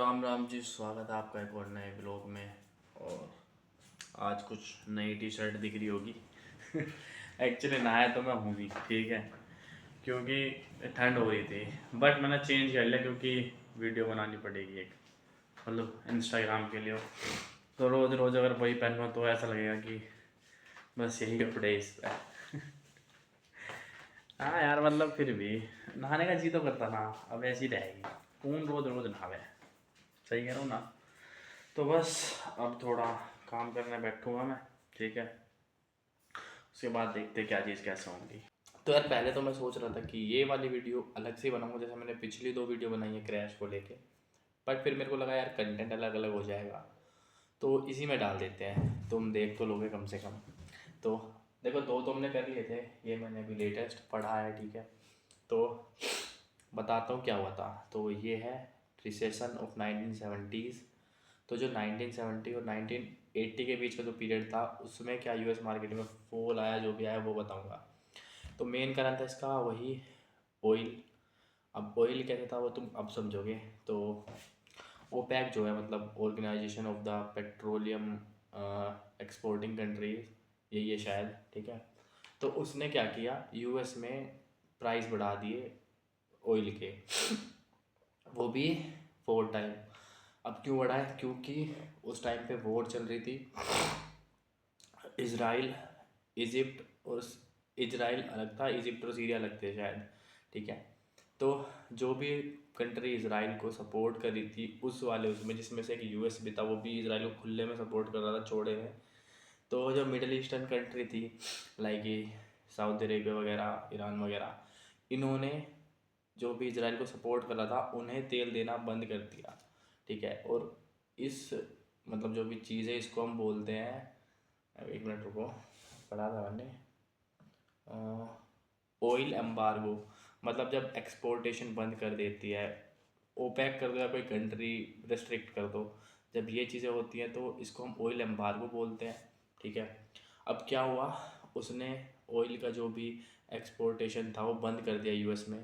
राम राम जी, स्वागत है आपका एक और नए ब्लॉग में। और आज कुछ नई टी शर्ट दिख रही होगी। एक्चुअली नहाया तो मैं हूँ भी, ठीक है, क्योंकि ठंड हो रही थी। बट मैंने चेंज कर लिया क्योंकि वीडियो बनानी पड़ेगी एक, मतलब इंस्टाग्राम के लिए। तो रोज़ रोज़ अगर वही पहनूँ तो ऐसा लगेगा कि बस यही कपड़े इस पे। हाँ यार, मतलब फिर भी नहाने का जी तो करता ना। अब ऐसी रहेगी, कौन रोज़ रोज़ नहावे। सही कह रहा हूँ ना। तो बस अब थोड़ा काम करने बैठूंगा मैं, ठीक है। उसके बाद देखते क्या चीज़ कैसे होंगी। तो यार पहले तो मैं सोच रहा था कि ये वाली वीडियो अलग से बनाऊंगा, जैसे मैंने पिछली 2 वीडियो बनाई है क्रैश को लेके। बट फिर मेरे को लगा यार कंटेंट अलग अलग हो जाएगा, तो इसी में डाल देते हैं, तुम देख तो लोगे कम से कम। तो देखो, 2 तो हमने कर लिए थे, ये मैंने अभी लेटेस्ट पढ़ा है, ठीक है। तो बताता हूँ क्या हुआ था। तो ये है रिसेशन ऑफ 1970s। तो जो 1970 और 1980 के बीच का जो पीरियड था, उसमें क्या यूएस मार्केट में फॉल आया, जो भी आया वो बताऊंगा। तो मेन कारण था इसका वही ऑयल। अब ऑयल कैसे था वो तुम अब समझोगे। तो ओपेक जो है, मतलब organisation of the petroleum exporting countries, यही है शायद, ठीक है। तो उसने क्या किया, यूएस में प्राइस बढ़ा दिए ऑयल के, वो भी 4 टाइम। अब क्यों बढ़ा है, क्योंकि उस टाइम पे वॉर चल रही थी, इज़राइल इजिप्ट। और इज़राइल अलग था, इजिप्ट और सीरिया अलग थे शायद, ठीक है। तो जो भी कंट्री इज़राइल को सपोर्ट कर रही थी उस वाले उसमें, जिसमें से एक यूएस भी था, वो भी इज़राइल को खुले में सपोर्ट कर रहा था, छोड़े में। तो जो मिडल ईस्टर्न कंट्री थी, लाइक ये सऊदी अरेबिया वगैरह, ईरान वगैरह, इन्होंने जो भी इज़राइल को सपोर्ट कर रहा था उन्हें तेल देना बंद कर दिया, ठीक है। और इस मतलब जो भी चीज़ है इसको हम बोलते हैं, अब 1 मिनट रुको, पढ़ा था मैंने, ऑयल एम्बार्गो। मतलब जब एक्सपोर्टेशन बंद कर देती है, ओपेक कर दो या कोई कंट्री रेस्ट्रिक्ट कर दो, जब ये चीज़ें होती हैं तो इसको हम ऑयल एम्बार्गो बोलते हैं, ठीक है। अब क्या हुआ, उसने ऑयल का जो भी एक्सपोर्टेशन था वो बंद कर दिया यूएस में।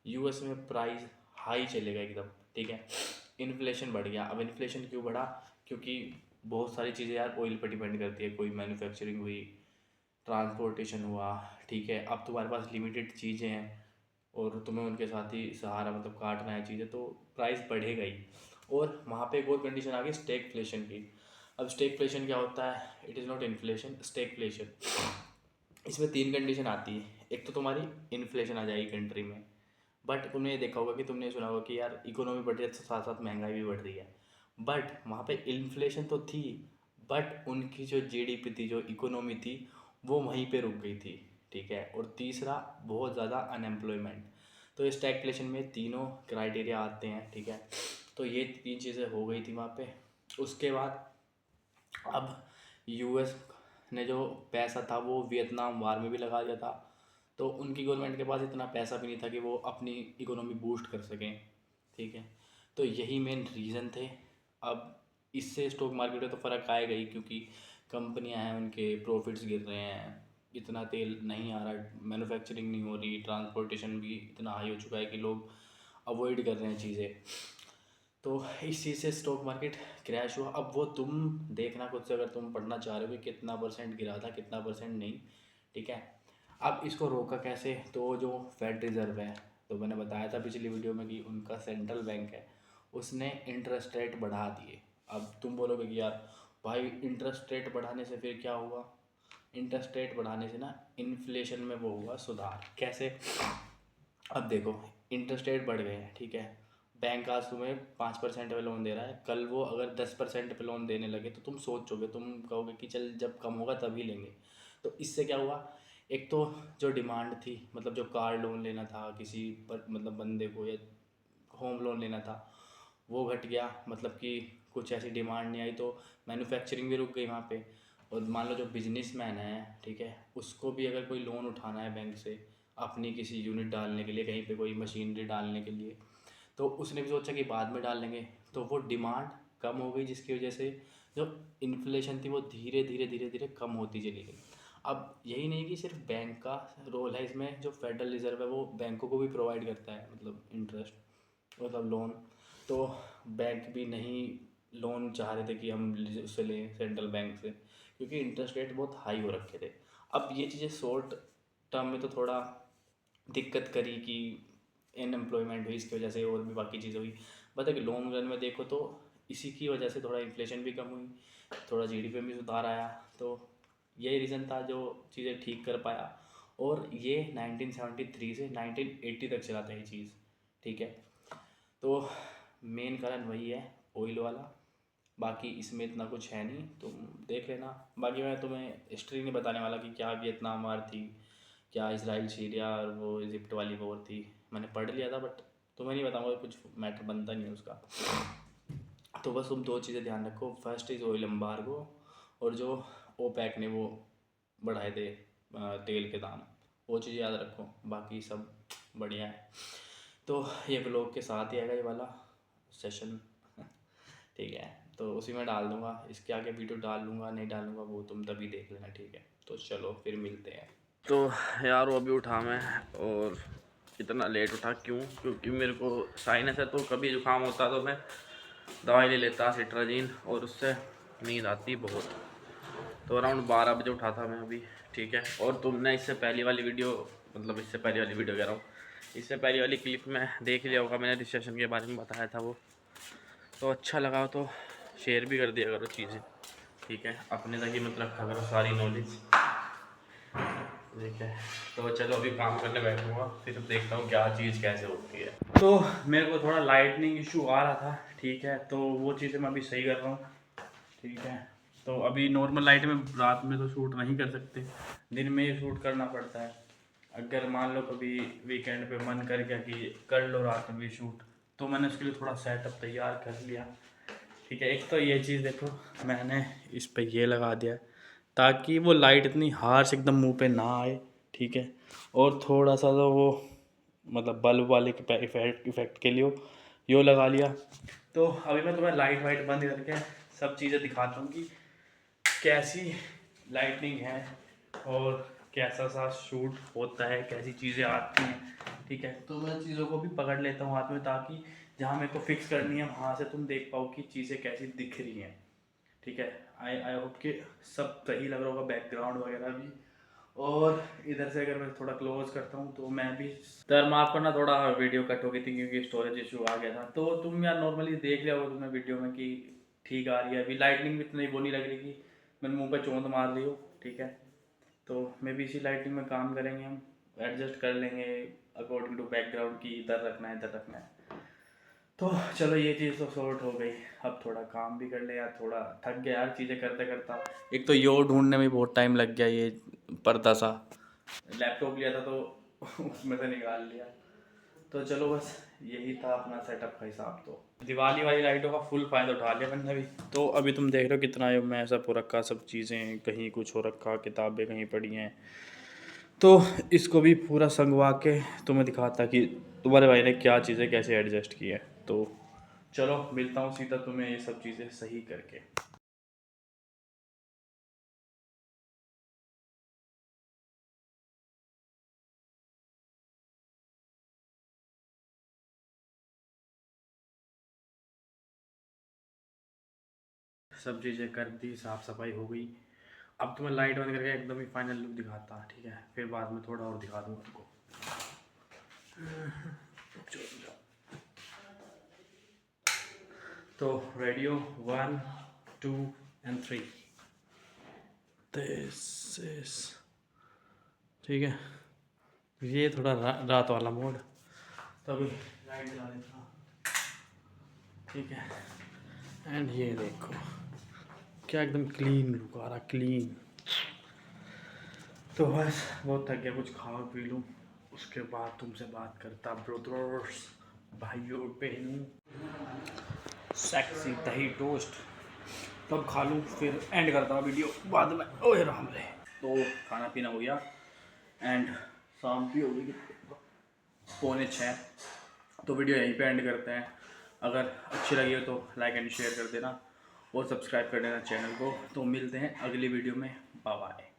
यूएस में प्राइस हाई चलेगा एकदम, ठीक है। इन्फ्लेशन बढ़ गया। अब इन्फ्लेशन क्यों बढ़ा, क्योंकि बहुत सारी चीज़ें यार ऑयल पर डिपेंड करती है। कोई मैन्युफैक्चरिंग हुई, ट्रांसपोर्टेशन हुआ, ठीक है। अब तुम्हारे पास लिमिटेड चीज़ें हैं और तुम्हें उनके साथ ही सहारा मतलब काटना है चीज़ें, तो प्राइस बढ़ेगा ही। और वहाँ पे एक और कंडीशन आ गई स्टैगफ्लेशन की। अब स्टैगफ्लेशन क्या होता है, it is not inflation, stagflation. इसमें 3 कंडीशन आती है। एक तो तुम्हारी इन्फ्लेशन आ जाएगी कंट्री में, बट तुमने ये देखा होगा कि तुमने सुना होगा कि यार इकोनॉमी बढ़ रही है तो साथ साथ महंगाई भी बढ़ रही है। बट वहाँ पे इन्फ्लेशन तो थी, बट उनकी जो जीडीपी थी, जो इकोनॉमी थी, वो वहीं पे रुक गई थी, ठीक है। और तीसरा, बहुत ज़्यादा अनएम्प्लॉयमेंट। तो स्टैगफ्लेशन में तीनों क्राइटेरिया आते हैं, ठीक है। तो ये 3 चीज़ें हो गई थी वहाँ पे। उसके बाद अब यूएस ने जो पैसा था वो वियतनाम वार में भी लगा दिया था। तो उनकी गवर्नमेंट के पास इतना पैसा भी नहीं था कि वो अपनी इकोनॉमी बूस्ट कर सकें, ठीक है। तो यही मेन रीज़न थे। अब इससे स्टॉक मार्केट में तो फ़र्क आएगा ही, क्योंकि कंपनियां हैं उनके प्रॉफिट्स गिर रहे हैं, इतना तेल नहीं आ रहा, मैन्युफैक्चरिंग नहीं हो रही, ट्रांसपोर्टेशन भी इतना हाई हो चुका है कि लोग अवॉइड कर रहे हैं चीज़ें। तो इस चीज़ से स्टॉक मार्केट क्रैश हुआ। अब वो तुम देखना खुद से, अगर तुम पढ़ना चाह रहे हो कि कितना परसेंट गिरा था, कितना परसेंट नहीं, ठीक है। अब इसको रोका कैसे, तो जो फेड रिज़र्व है, तो मैंने बताया था पिछली वीडियो में कि उनका सेंट्रल बैंक है, उसने इंटरेस्ट रेट बढ़ा दिए। अब तुम बोलोगे कि यार भाई इंटरेस्ट रेट बढ़ाने से फिर क्या हुआ। इंटरेस्ट रेट बढ़ाने से ना इन्फ्लेशन में वो हुआ सुधार। कैसे, अब देखो, इंटरेस्ट रेट बढ़ गए हैं, ठीक है। बैंक आज तुम्हें 5% पे लोन दे रहा है, कल वो अगर 10% पे लोन देने लगे तो तुम सोचोगे, तुम कहोगे कि चल जब कम होगा तभी लेंगे। तो इससे क्या हुआ, एक तो जो डिमांड थी, मतलब जो कार लोन लेना था किसी पर, मतलब बंदे को, या होम लोन लेना था, वो घट गया। मतलब कि कुछ ऐसी डिमांड नहीं आई, तो मैन्युफैक्चरिंग भी रुक गई वहाँ पे। और मान लो जो बिजनेसमैन है, ठीक है, उसको भी अगर कोई लोन उठाना है बैंक से अपनी किसी यूनिट डालने के लिए, कहीं पे कोई मशीनरी डालने के लिए, तो उसने भी सोचा कि बाद में डाल लेंगे। तो वो डिमांड कम हो गई, जिसकी वजह से जो इन्फ्लेशन थी वो धीरे धीरे धीरे धीरे कम होती चली गई। अब यही नहीं कि सिर्फ बैंक का रोल है इसमें, जो फेडरल रिजर्व है वो बैंकों को भी प्रोवाइड करता है, मतलब इंटरेस्ट, मतलब लोन। तो बैंक भी नहीं लोन चाह रहे थे कि हम उससे लें सेंट्रल बैंक से, क्योंकि इंटरेस्ट रेट बहुत हाई हो रखे थे। अब ये चीज़ें शॉर्ट टर्म में तो थोड़ा दिक्कत करी कि अनएम्प्लॉयमेंट हुई इसकी वजह से, और भी बाकी चीज़ें हुई। बट अगर लॉन्ग रन में देखो तो इसी की वजह से थोड़ा इन्फ्लेशन भी कम हुई, थोड़ा जीडीपी में भी सुधार आया। तो यही रीज़न था जो चीज़ें ठीक कर पाया। और ये 1973 से 1980 तक चला था ये चीज़, ठीक है। तो मेन कारण वही है, ऑयल वाला। बाकी इसमें इतना कुछ है नहीं, तुम देख लेना। बाकी मैं तुम्हें हिस्ट्री नहीं बताने वाला कि क्या वियतनाम वार थी, क्या इसराइल सीरिया और वो इजिप्ट वाली वॉर थी। मैंने पढ़ लिया था बट तुम्हें नहीं बताऊंगा, कुछ मैटर बनता नहीं है उसका। तो बस तुम दो चीज़ें ध्यान रखो, फर्स्ट इज़ ऑयल एम्बार्गो, और जो ओपेक ने वो बढ़ाए थे तेल के दाम, वो चीज़ याद रखो। बाकी सब बढ़िया है। तो ये ब्लॉग के साथ ही आएगा ये वाला सेशन, ठीक है। तो उसी में डाल दूंगा, इसके आगे वीडियो डाल लूँगा नहीं डालूँगा वो तुम तभी देख लेना, ठीक है। तो चलो फिर मिलते हैं। तो यार वो अभी उठा मैं, और इतना लेट उठा क्यों, क्योंकि मेरे को साइनस है, तो कभी जुकाम होता तो मैं दवाई ले लेता सिट्राजीन, और उससे नींद आती बहुत। तो अराउंड 12 बजे उठा था मैं अभी, ठीक है। और तुमने इससे पहली वाली वीडियो, मतलब इससे पहली वाली वीडियो कह रहा हूँ, इससे पहली वाली क्लिप में देख लिया होगा, मैंने रिसेशन के बारे में बताया था वो। तो अच्छा लगा तो शेयर भी कर दिया करो चीज़ें, ठीक है। अपने तक ही मत रखा करो सारी नॉलेज, ठीक है। तो चलो अभी काम करने बैठूँगा, फिर देखता हूँ क्या चीज़ कैसे होती है। तो मेरे को थोड़ा लाइटनिंग इशू आ रहा था, ठीक है। तो वो चीज़ें मैं अभी सही कर रहा हूँ, ठीक है। तो अभी नॉर्मल लाइट में रात में तो शूट नहीं कर सकते, दिन में ही शूट करना पड़ता है। अगर मान लो कभी वीकेंड पे मन कर गया कि कर लो रात में भी शूट, तो मैंने उसके लिए थोड़ा सेटअप तैयार कर लिया, ठीक है। एक तो ये चीज़ देखो, मैंने इस पे ये लगा दिया ताकि वो लाइट इतनी हार्श एकदम मुंह पे ना आए, ठीक है। और थोड़ा सा तो वो मतलब बल्ब वाले के इफेक्ट के लिए यो लगा लिया। तो अभी मैं तुम्हें लाइट वाइट बंद करके सब चीज़ें दिखाता हूँ कि कैसी लाइटनिंग है और कैसा सा शूट होता है, कैसी चीज़ें आती हैं, ठीक है। तो मैं चीज़ों को भी पकड़ लेता हूँ हाथ में, ताकि जहाँ मेरे को फिक्स करनी है वहाँ से तुम देख पाओ कि चीज़ें कैसी दिख रही हैं, ठीक है। आई होप कि सब सही लग रहा होगा, बैकग्राउंड वगैरह भी। और इधर से अगर मैं थोड़ा क्लोज करता हूँ तो मैं भी सर माफ़ करना, थोड़ा वीडियो कट हो गई थी क्योंकि स्टोरेज इशू आ गया था। तो तुम यार नॉर्मली देख लिया होगा तुमने वीडियो में कि ठीक आ रही है। अभी लाइटनिंग भी इतनी वो नहीं लग रही कि मैंने मुंह पे चोंद मार रही हो, ठीक है। तो मे भी इसी लाइटिंग में काम करेंगे, हम एडजस्ट कर लेंगे अकॉर्डिंग टू बैकग्राउंड की इधर रखना है इधर रखना है। तो चलो ये चीज़ तो सॉर्ट हो गई। अब थोड़ा काम भी कर ले यार, थोड़ा थक गया यार चीज़ें करते करता। एक तो यो ढूंढने में बहुत टाइम लग गया, ये पर्दा सा लैपटॉप लिया था तो उसमें से निकाल लिया। तो चलो बस यही था अपना सेटअप का हिसाब। तो दिवाली वाली लाइटों का फुल फ़ायदा उठा लिया मैंने अभी। तो अभी तुम देख रहे हो कितना मैं सब हो रखा, सब चीज़ें कहीं कुछ हो रखा, किताबें कहीं पड़ी हैं। तो इसको भी पूरा संगवा के तुम्हें दिखाता कि तुम्हारे भाई ने क्या चीज़ें कैसे एडजस्ट की है। तो चलो मिलता हूँ सीधा तुम्हें ये सब चीज़ें सही करके। सब चीज़ें कर दी, साफ़ सफाई हो गई। अब तुम्हें लाइट बंद करके एकदम ही फाइनल लुक दिखाता, ठीक है। फिर बाद में थोड़ा और दिखा दूँगा तुमको। तो रेडियो 1 2 एंड 3 दिस इज, ठीक है। ये थोड़ा रात वाला मोड। तो अभी लाइट जला देता हूँ, ठीक है। एंड ये देखो क्या एकदम क्लीन लुक आ रहा, क्लीन। तो बस बहुत थक गया, कुछ खा पी लूँ, उसके बाद तुमसे बात करता ब्रदर्स, भाइयों बहनों। सेक्सी दही टोस्ट तब खा लूँ, फिर एंड करता हूँ वीडियो बाद में। ओए राम रे। तो खाना पीना हो गया एंड शाम भी हो गई 5:45। तो वीडियो यहीं पे एंड करते हैं। अगर अच्छी लगी हो तो लाइक एंड शेयर कर देना और सब्सक्राइब कर देना चैनल को। तो मिलते हैं अगली वीडियो में, बाय बाय।